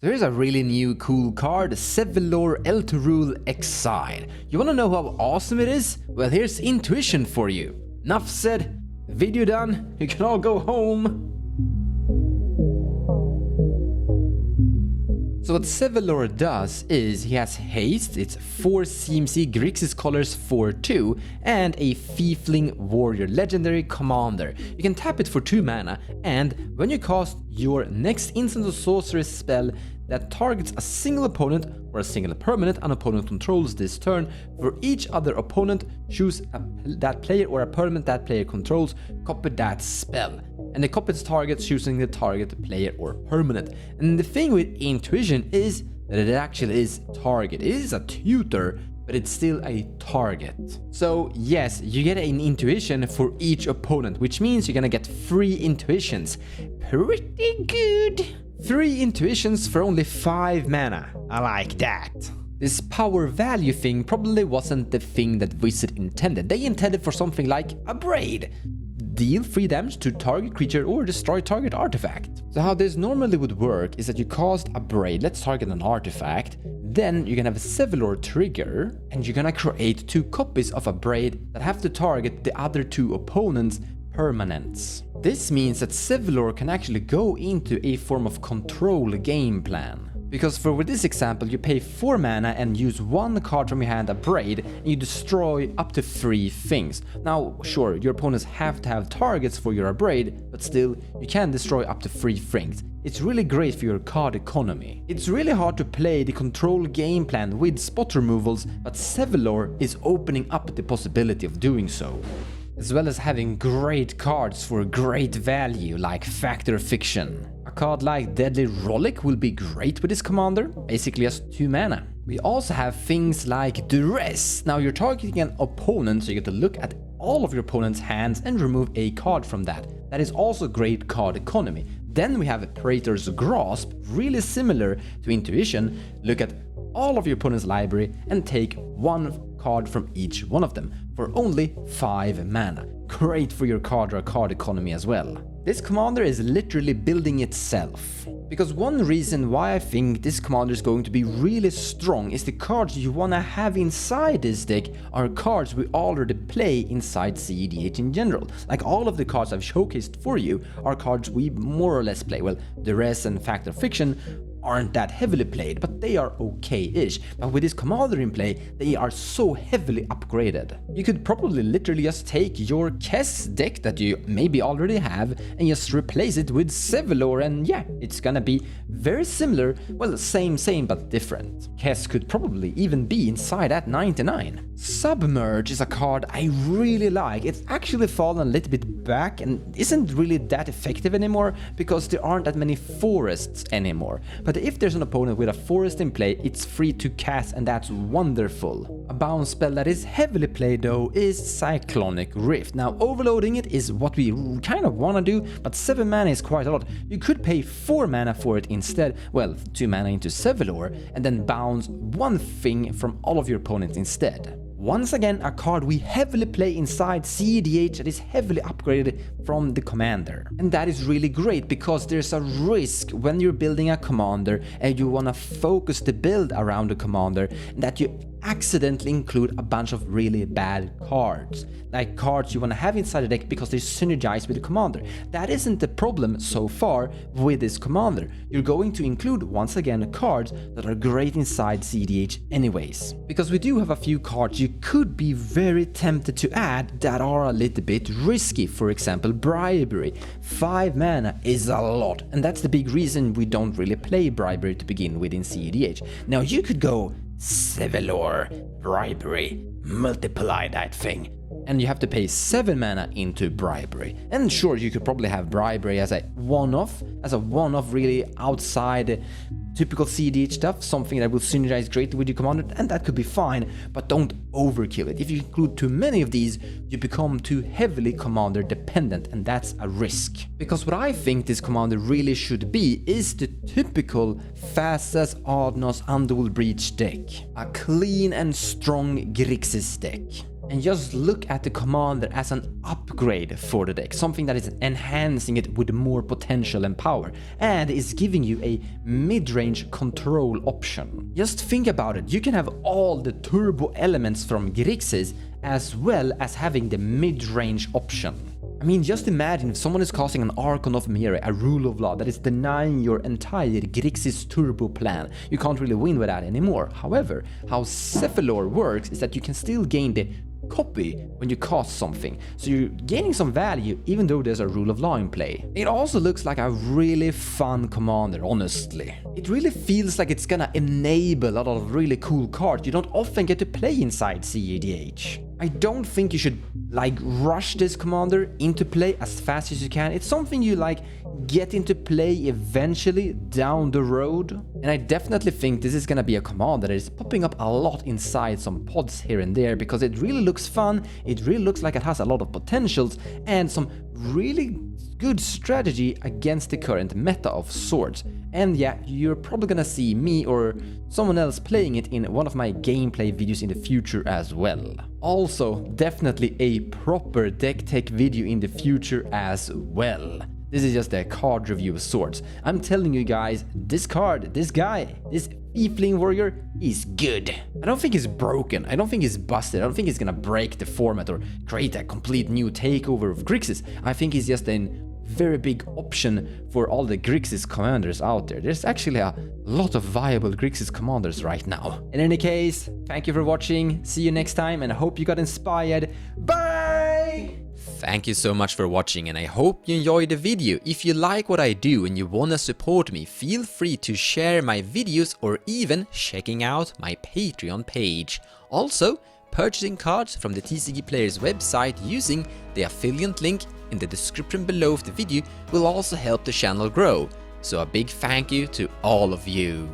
There's a really new cool card, Zevlor Elturel Exile. You wanna know how awesome it is? Well, here's intuition for you. Enough said, video done, you can all go home. So what Zevlor does is he has haste, it's 4 CMC grixis colors 4/2, and a Fiefling Warrior legendary commander. You can tap it for 2 mana, and when you cast your next instant or sorcery spell that targets a single opponent or a single permanent an opponent controls this turn, for each other opponent, choose that player or a permanent that player controls, copy that spell. And the copy's target choosing the target player or permanent. And the thing with intuition is that it actually is target. It is a tutor, but it's still a target. So yes, you get an intuition for each opponent, which means you're gonna get 3 intuitions. Pretty good. 3 intuitions for only 5 mana. I like that. This power value thing probably wasn't the thing that Wizard intended. They intended for something like a braid. Deal 3 damage to target creature or destroy target artifact. So how this normally would work is that you cast a braid, let's target an artifact, then you're gonna have a Zevlor trigger, and you're gonna create 2 copies of a braid that have to target the other 2 opponents' permanents. This means that Zevlor can actually go into a form of control game plan. Because with this example, you pay 4 mana and use 1 card from your hand, a braid, and you destroy up to 3 things. Now, sure, your opponents have to have targets for your braid, but still, you can destroy up to 3 things. It's really great for your card economy. It's really hard to play the control game plan with spot removals, but Zevlor is opening up the possibility of doing so. As well as having great cards for great value like Factor Fiction. A card like Deadly Rollick will be great with this commander, basically just 2 mana. We also have things like Duress. Now you're targeting an opponent, so you get to look at all of your opponent's hands and remove a card from that. That is also great card economy. Then we have Praetor's Grasp, really similar to Intuition. Look at all of your opponent's library and take 1 card from each one of them for only 5 mana. Great for your card or card economy as well. This commander is literally building itself. Because one reason why I think this commander is going to be really strong is the cards you wanna have inside this deck are cards we already play inside cEDH in general. Like all of the cards I've showcased for you are cards we more or less play. Well, Duress and Factor Fiction aren't that heavily played, but they are okay-ish. But with this commander in play, they are so heavily upgraded. You could probably literally just take your Kess deck that you maybe already have and just replace it with Zevlor, and yeah, it's gonna be very similar, well, same but different. Kess could probably even be inside at 99. Submerge is a card I really like. It's actually fallen a little bit back and isn't really that effective anymore because there aren't that many forests anymore. But if there's an opponent with a forest in play, it's free to cast, and that's wonderful. A bounce spell that is heavily played though is Cyclonic Rift. Now overloading it is what we kind of want to do, but 7 mana is quite a lot. You could pay 4 mana for it instead, well, 2 mana into Zevlor, and then bounce 1 thing from all of your opponents instead. Once again, a card we heavily play inside cEDH that is heavily upgraded from the commander. And that is really great because there's a risk when you're building a commander and you want to focus the build around the commander that you accidentally include a bunch of really bad cards. Like cards you want to have inside the deck because they synergize with the commander. That isn't the problem so far with this commander. You're going to include, once again, cards that are great inside cEDH anyways. Because we do have a few cards you could be very tempted to add that are a little bit risky. For example, Bribery. 5 mana is a lot, and that's the big reason we don't really play Bribery to begin with in cEDH. Now you could go Zevlor, Bribery, multiply that thing, and you have to pay 7 mana into Bribery. And sure, you could probably have Bribery as a one-off really outside typical cEDH stuff, something that will synergize greatly with your commander, and that could be fine, but don't overkill it. If you include too many of these, you become too heavily commander dependent, and that's a risk. Because what I think this commander really should be is the typical fast-as Adnos Underworld Breach deck. A clean and strong Grixis deck. And just look at the commander as an upgrade for the deck, something that is enhancing it with more potential and power, and is giving you a mid-range control option. Just think about it, you can have all the turbo elements from Grixis as well as having the mid-range option. I mean, just imagine if someone is casting an Archon of Mirror, a Rule of Law, that is denying your entire Grixis turbo plan. You can't really win with that anymore. However, how Zevlor works is that you can still gain the copy when you cast something, so you're gaining some value even though there's a Rule of Law in play. It also looks like a really fun commander, honestly. It really feels like it's gonna enable a lot of really cool cards you don't often get to play inside cEDH. I don't think you should like rush this commander into play as fast as you can. It's something you like get into play eventually down the road. And I definitely think this is gonna be a commander that is popping up a lot inside some pods here and there because it really looks fun, it really looks like it has a lot of potentials and some really good strategy against the current meta of sorts. And yeah, you're probably gonna see me or someone else playing it in one of my gameplay videos in the future as well. Also, definitely a proper deck tech video in the future as well. This is just a card review of sorts. I'm telling you guys, this card, this guy, this Fiefling Warrior is good. I don't think he's broken, I don't think he's busted, I don't think he's gonna break the format or create a complete new takeover of Grixis. I think he's just a very big option for all the Grixis commanders out there. There's actually a lot of viable Grixis commanders right now. In any case, thank you for watching, see you next time, and I hope you got inspired. Bye! Thank you so much for watching, and I hope you enjoyed the video. If you like what I do and you wanna support me, feel free to share my videos or even checking out my Patreon page. Also, purchasing cards from the TCG Players website using the affiliate link in the description below of the video will also help the channel grow. So a big thank you to all of you.